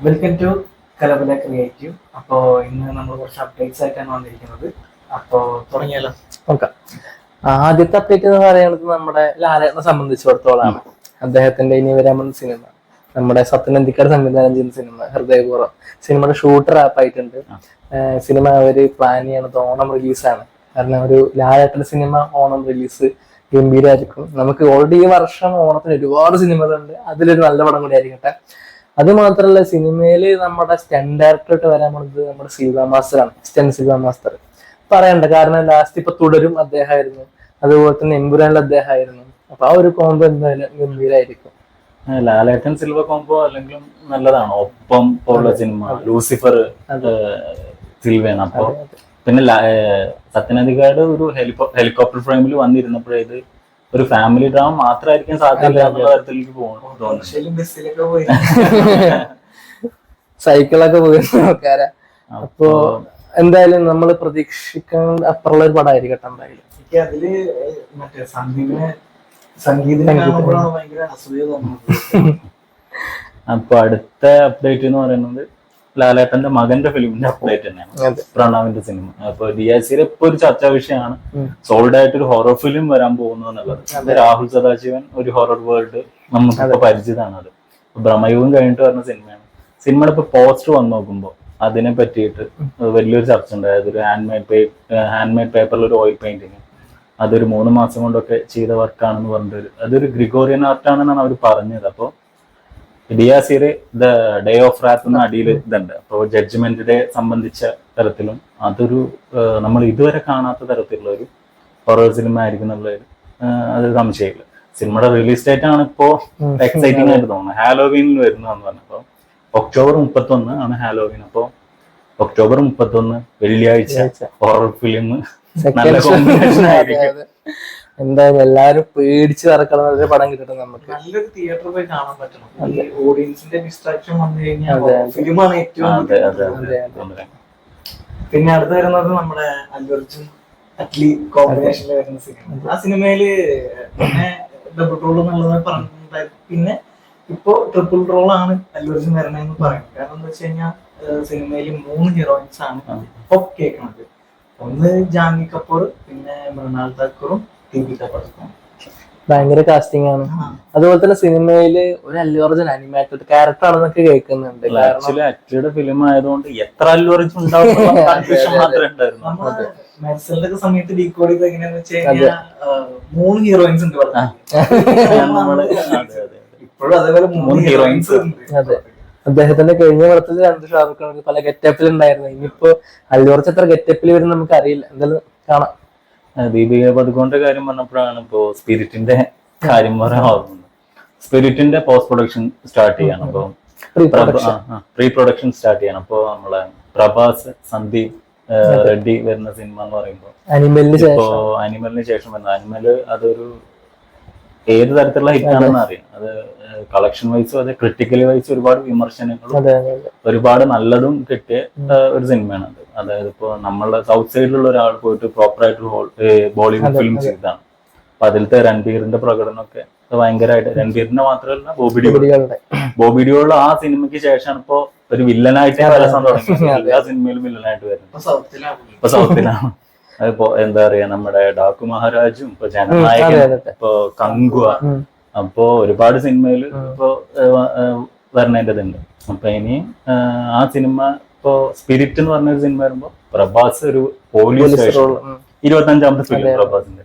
Welcome to കലബല creative. അപ്പോ ഇന്ന് നമ്മൾ കുറച്ച് അപ്ഡേറ്റ്സ് ആയിട്ടാണ് വന്നിരിക്കുന്നത്. അപ്പോ തുടങ്ങിയാലോ? നോക്കാം. ആദ്യത്തെ അപ്ഡേറ്റ് എന്ന് പറയുന്നത് നമ്മുടെ ലാലേട്ടനെ സംബന്ധിച്ചിടത്തോളാണ്. അദ്ദേഹത്തിന്റെ ഇനി വരാൻ പോകുന്ന സിനിമ, നമ്മുടെ സത്യൻ അന്തിക്കാട് സംവിധാനം ചെയ്യുന്ന സിനിമ ഹൃദയപൂർവ്വം, സിനിമയുടെ ഷൂട്ടർ ആപ്പായിട്ടുണ്ട്. സിനിമ അവര് പ്ലാൻ ചെയ്യണത് ഓണം റിലീസാണ്. കാരണം ഒരു ലാലേട്ടന്റെ സിനിമ ഓണം റിലീസ് ഗംഭീരമായിരിക്കും. നമുക്ക് ഓൾറെഡി ഈ വർഷം ഓണത്തിന് ഒരുപാട് സിനിമകളുണ്ട്, അതിലൊരു നല്ല പടം കൂടി ആയിരിക്കട്ടെ. അത് മാത്രല്ല, സിനിമയില് നമ്മുടെ സ്റ്റണ്ട് ഡയറക്ടറായിട്ട് വരാൻ പോകുന്നത് നമ്മുടെ സിൽവ മാസ്റ്ററാണ്. സിൽവ മാസ്റ്റർ പറയണ്ട, കാരണം ലാസ്റ്റ് ഇപ്പൊ തുടരും അദ്ദേഹമായിരുന്നു, അതുപോലെ തന്നെ എമ്പുരാനിൽ അദ്ദേഹമായിരുന്നു. അപ്പൊ ആ ഒരു കോംബോ എന്തായാലും ഗംഭീരായിരിക്കും. ലാലേട്ടൻ സിൽവ കോംബോ അല്ലെങ്കിലും നല്ലതാണ്. ഒപ്പം പോലുള്ള സിനിമ ലൂസിഫർ സിൽവയാണ്. അപ്പൊ പിന്നെ സത്യനന്ദിക്കാട് ഒരു ഹെലികോപ്റ്റർ ഫ്രെയിമിൽ വന്നിരുന്നപ്പോഴേ ഇത് ഒരു ഫാമിലി ഡ്രാമ മാത്രമായിരിക്കും സാധ്യത എന്നുള്ള തരത്തിലേക്ക് ബസ്സിലൊക്കെ സൈക്കിളൊക്കെ പോകുന്ന ആൾക്കാരാ. അപ്പോ എന്തായാലും നമ്മൾ പ്രതീക്ഷിക്കാൻ അപ്പുറമുള്ള ഒരു പടമായിരിക്കട്ടെ എന്തായാലും. എനിക്ക് അതില് മറ്റേ സംഗീതം കാണുമ്പോഴാണ് ഭയങ്കര അസൂയ തോന്നുന്നത്. അപ്പൊ അടുത്ത അപ്ഡേറ്റ് എന്ന് പറയുന്നത് ലാലേട്ടന്റെ മകന്റെ ഫിലിമിന്റെ അപ്ഡേറ്റ് തന്നെയാണ്, പ്രണവിന്റെ സിനിമ. അപ്പൊ DICയിൽ ഇപ്പൊ ഒരു ചർച്ചാ വിഷയമാണ് സോൾഡ് ആയിട്ട് ഒരു ഹൊറർ ഫിലിം വരാൻ പോകുന്നു എന്നുള്ളത്. അത് രാഹുൽ സദാശിവൻ ഒരു ഹൊറർ വേൾഡ് നമുക്കിപ്പോ പരിചിതമാണ്. അത് ഭ്രമയുഗം കഴിഞ്ഞിട്ട് വരുന്ന സിനിമയാണ്. സിനിമയുടെ ഇപ്പൊ പോസ്റ്റർ വന്ന് നോക്കുമ്പോൾ അതിനെ പറ്റിയിട്ട് വലിയൊരു ചർച്ച ഉണ്ട്. അതായത് ഒരു ഹാൻഡ് മെയ്ഡ് പേപ്പറിൽ ഒരു ഓയിൽ പെയിന്റിങ്, അതൊരു 3 മാസം കൊണ്ടൊക്കെ ചെയ്ത വർക്കാണെന്ന് പറഞ്ഞിട്ട് അതൊരു ഗ്രിഗോറിയൻ ആർട്ടാണെന്നാണ് അവർ പറഞ്ഞത്. അപ്പോൾ DICയിൽ ദ ഡേ ഓഫ് റാത്ത് എന്ന അടിയിൽ ഇതുണ്ട്. അപ്പോൾ ജഡ്ജ്മെന്റ് ഡേ സംബന്ധിച്ച തരത്തിലും അതൊരു നമ്മൾ ഇതുവരെ കാണാത്ത തരത്തിലുള്ള ഒരു ഹൊറർ സിനിമ ആയിരിക്കും എന്നുള്ളതിൽ അത് സംശയമില്ല. സിനിമയുടെ റിലീസ് ഡേറ്റ് ആണ് ഇപ്പോ എക്സൈറ്റിംഗ് ആയിട്ട് തോന്നുന്നത്. ഹാലോവീനിൽ വരുന്നതെന്ന് പറഞ്ഞു. അപ്പോൾ October 31 ആണ് ഹാലോവീൻ. അപ്പോൾ October 31 വെള്ളിയാഴ്ച ഹൊറർ ഫിലിം നല്ല കോമ്പിനേഷൻ ആയിരിക്കും. എന്തായാലും എല്ലാരും പേടിച്ച് നടക്കണം ഒരു പടം കിട്ടട്ടെ നമുക്ക്. നല്ലൊരു തിയേറ്ററിൽ പോയി കാണാൻ പറ്റണം. ഓഡിയൻസിന്റെ ഡിസ്ട്രാക്ഷൻ വന്നു കഴിഞ്ഞാൽ ഫിലിമാണ് ഏറ്റവും. പിന്നെ അടുത്ത് വരുന്നത് നമ്മുടെ അല്ലു അർജുൻ അറ്റ്ലി കോമ്പിനേഷനിൽ വരുന്ന സിനിമ. ആ സിനിമയില് പിന്നെ ഡബിൾ റോൾ എന്നുള്ളത് പറഞ്ഞിട്ടുണ്ടായിരുന്നു. പിന്നെ ഇപ്പോ ട്രിപ്പിൾ റോൾ ആണ് അല്ലു അർജുൻ വരണമെന്ന് പറയുന്നത്. കാരണം എന്താ വെച്ച് കഴിഞ്ഞാൽ സിനിമയിൽ 3 ഹീറോയിൻസ് ആണ് ഒപ്പ് കേൾക്കുന്നത്. ഒന്ന് ജാൻവി കപൂർ, പിന്നെ മൃണാൽ താക്കൂറും ദീപിക പടുക്കോൺ. ഭയങ്കര കാസ്റ്റിംഗ് ആണ്. അതുപോലെ തന്നെ സിനിമയില് ഒരു അല്ലു അർജുൻ അനിമേറ്റഡ് ക്യാരക്ടർ ആണെന്നൊക്കെ കേൾക്കുന്നുണ്ട്. അറ്റ്ലിയുടെ ഫിലിം ആയതുകൊണ്ട് എത്ര അല്ലു അർജുൻ ഉണ്ടാവും മെർസലിന്റെ സമയത്ത് ഡീകോഡ് ചെയ്ത് എങ്ങനെയാന്ന് വെച്ച് കഴിഞ്ഞാൽ 3 ഹീറോയിൻസ് ഉണ്ട്. ഇപ്പോഴും അതേപോലെ 3 ഹീറോയിൻസ് ഉണ്ട്. അതെ, അദ്ദേഹത്തിന്റെ കഴിഞ്ഞ പടത്തിൽ 2 ഷാറുഖ് ഖാൻ പല ഗെറ്റപ്പിൽ ഉണ്ടായിരുന്നു. ഇനിയിപ്പോ അല്ലു അർജുൻ എത്ര ഗെറ്റപ്പിൽ വരും നമുക്ക് അറിയില്ല. എന്തായാലും കാണാം. ദീപിക പദുക്കോണിന്റെ കാര്യം പറഞ്ഞപ്പോഴാണ് ഇപ്പോ സ്പിരിറ്റിന്റെ കാര്യം പറയാൻ ഓർമ്മ. സ്പിരിറ്റിന്റെ പോസ്റ്റ് പ്രൊഡക്ഷൻ സ്റ്റാർട്ട് ചെയ്യണം. അപ്പൊ പ്രീ പ്രൊഡക്ഷൻ സ്റ്റാർട്ട് ചെയ്യണം. അപ്പൊ നമ്മളെ പ്രഭാസ്, സന്ദീപ് റെഡ്ഡി വരുന്ന സിനിമ എന്ന് പറയുമ്പോൾ ഇപ്പോ അനിമലിന് ശേഷം വരുന്ന അനിമല് അതൊരു ഏത് തരത്തിലുള്ള ഹിറ്റാണെന്ന് അറിയാം. അത് കളക്ഷൻ വൈസും അതെ ക്രിട്ടിക്കലി വൈസും ഒരുപാട് വിമർശനങ്ങളും ഒരുപാട് നല്ലതും കിട്ടിയ ഒരു സിനിമയാണ് അത്. അതായത് ഇപ്പോ നമ്മളുടെ സൗത്ത് സൈഡിലുള്ള ഒരാൾ പോയിട്ട് പ്രോപ്പർ ആയിട്ട് ബോളിവുഡ് ഫിലിം ചെയ്താണ്. അപ്പൊ അതിലത്തെ രൺബീറിന്റെ പ്രകടനമൊക്കെ ഭയങ്കരമായിട്ട്, രൺബീറിന്റെ മാത്രമല്ല ബോബി ഡിയോളുടെ ആ സിനിമയ്ക്ക് ശേഷമാണ് ഇപ്പോ ഒരു വില്ലനായിട്ടേ വരസാൻ തുടങ്ങി. എല്ലാ സിനിമയിലും വില്ലനായിട്ട് വരുന്നത് ഇപ്പൊ സൗത്തിലാണ്. അതിപ്പോ എന്താ പറയാ, നമ്മുടെ ഡാക്കു മഹാരാജും ഇപ്പൊ ജനനായകൻ, ഇപ്പൊ കങ്കുവ, അപ്പോ ഒരുപാട് സിനിമയിൽ ഇപ്പോ വരണേണ്ടതുണ്ട്. അപ്പൊ ഇനി ആ സിനിമ ഇപ്പോ സ്പിരിറ്റ് എന്ന് പറഞ്ഞൊരു സിനിമ വരുമ്പോ പ്രഭാസ് ഒരു പോലീസ് സ്റ്റേഷൻ 25ാമത്തെ ഫിലിം പ്രഭാസിന്റെ.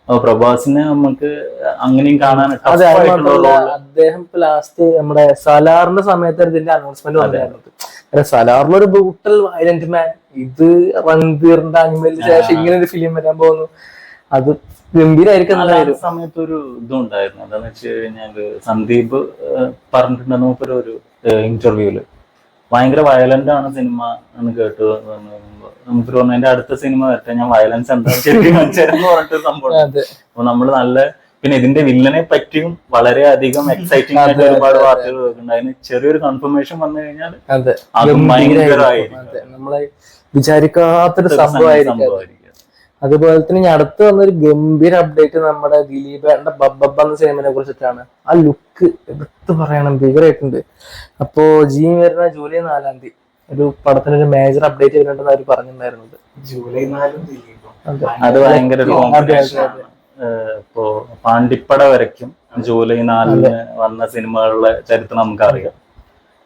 അപ്പൊ പ്രഭാസിനെ നമുക്ക് അങ്ങനെയും കാണാൻ അദ്ദേഹം ലാസ്റ്റ് നമ്മുടെ സലാറിന്റെ സമയത്ത് ഇതിന്റെ അനൗൺസ്മെന്റ് വന്നിരുന്നത്. സലാറിലൊരു ബ്രൂട്ടൽ വയലന്റ് മാൻ, ഇത് റൺബീറിന്റെ അനിമലിന് ശേഷം ഇങ്ങനെ ഒരു ഫിലിം വരാൻ പോകുന്നു. അത് ഗംഭീരായിരിക്കും. സമയത്ത് ഒരു ഇതും ഉണ്ടായിരുന്നു. എന്താന്ന് വെച്ച് കഴിഞ്ഞാല് സന്ദീപ് പറഞ്ഞിട്ടുണ്ടെന്ന് ഒരു ഇന്റർവ്യൂല് ഭയങ്കര വയലന്റ് ആണ് സിനിമ എന്ന് കേട്ടു. നമുക്ക് പറഞ്ഞു അതിന്റെ അടുത്ത സിനിമ വരട്ടെ, ഞാൻ വയലൻസ് എന്താ ശരിയെന്ന് പറഞ്ഞിട്ട് സംഭവം. അപ്പൊ നമ്മള് നല്ല, പിന്നെ ഇതിന്റെ വില്ലനെ പറ്റിയും വളരെയധികം എക്സൈറ്റിംഗ് ആയിട്ട് ഒരുപാട് വാർത്തകൾ കേൾക്കുന്നുണ്ട്. അതിന് ചെറിയൊരു കൺഫർമേഷൻ വന്നു കഴിഞ്ഞാൽ അതും ഭയങ്കരമായിരിക്കും, നമ്മളെ വിചാരിക്കാത്തൊരു സംഭവമായിരിക്കും. അതുപോലെ തന്നെ ഇനി അടുത്ത് വന്നൊരു ഗംഭീര അപ്ഡേറ്റ് നമ്മുടെ ദിലീപേട്ടന്റെ ബബ്ബ എന്ന സിനിമയെ കുറിച്ചിട്ടാണ്. ആ ലുക്ക് എടുത്ത് പറയണം, ഭീകരമായിട്ടുണ്ട്. അപ്പോ വരുന്ന ജൂലൈ 4-ാം തീയതി ഒരു പടത്തിനൊരു മേജർ അപ്ഡേറ്റ് വരുന്നുണ്ടെന്ന് അവർ പറഞ്ഞിട്ടുണ്ടായിരുന്നത്. ജൂലൈ 4 ദിലീപും. അത് ഭയങ്കര ഒരു കോമ്പിനേഷൻ ആണ്. ഇപ്പോ പാണ്ടിപ്പട വരയ്ക്കും ജൂലൈ 4-ന് വന്ന സിനിമകളുടെ ചരിത്രം നമുക്കറിയാം.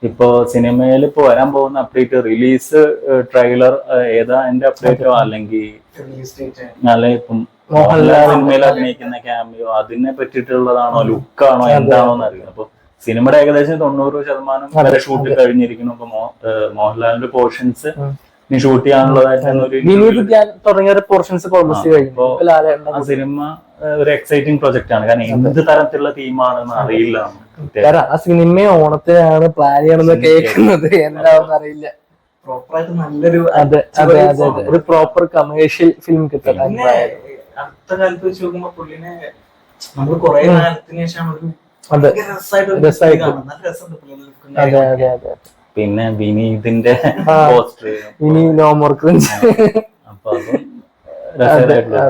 ഇപ്പോ സിനിമയിൽ ഇപ്പൊ വരാൻ പോകുന്ന അപ്ഡേറ്റ് റിലീസ് ട്രെയിലർ ഏതാ എന്റെ അപ്ഡേറ്റോ അല്ലെങ്കിൽ ഇപ്പം മോഹൻലാൽ സിനിമയിൽ അഭിനയിക്കുന്ന ക്യാമിയോ അതിനെ പറ്റിയിട്ടുള്ളതാണോ ലുക്കാണോ എന്താണോ എന്ന് അറിയാം. അപ്പൊ സിനിമയുടെ ഏകദേശം 90% വരെ ഷൂട്ട് കഴിഞ്ഞിരിക്കുന്നു. അപ്പൊ മോഹൻലാലിന്റെ പോർഷൻസ് ഇനി ഷൂട്ട് ചെയ്യാനുള്ളതായിട്ട് തുടങ്ങിയ പോർഷൻസ് ആ സിനിമ ഒരു എക്സൈറ്റിംഗ് പ്രൊജക്ട് ആണ്. കാരണം എന്ത് തരത്തിലുള്ള തീമാണെന്ന് അറിയില്ല. ആ സിനിമ ഓണത്തിനാണ് പ്ലാൻ ചെയ്യണമെന്ന് കേൾക്കുന്നത്, എന്താണെന്ന് അറിയില്ല. പ്രോപ്പറായിട്ട് നല്ലൊരു അതെ അതെ അതെ അതെ ഒരു പ്രോപ്പർ കമേഴ്ഷ്യൽ ഫിലിം കിട്ടും. അടുത്ത കാലത്ത് വെച്ച് നോക്കുമ്പോ പുള്ളിനെ നമ്മൾ കുറെ കാലത്തിന് ശേഷം ഒരു അതെ അതെ അതെ. പിന്നെ വിനീതിന്റെ പോസ്റ്റർ ഇനി നോ മോർ ക്രിഞ്ച്. അപ്പൊ അതും രസകരമായിട്ടുള്ള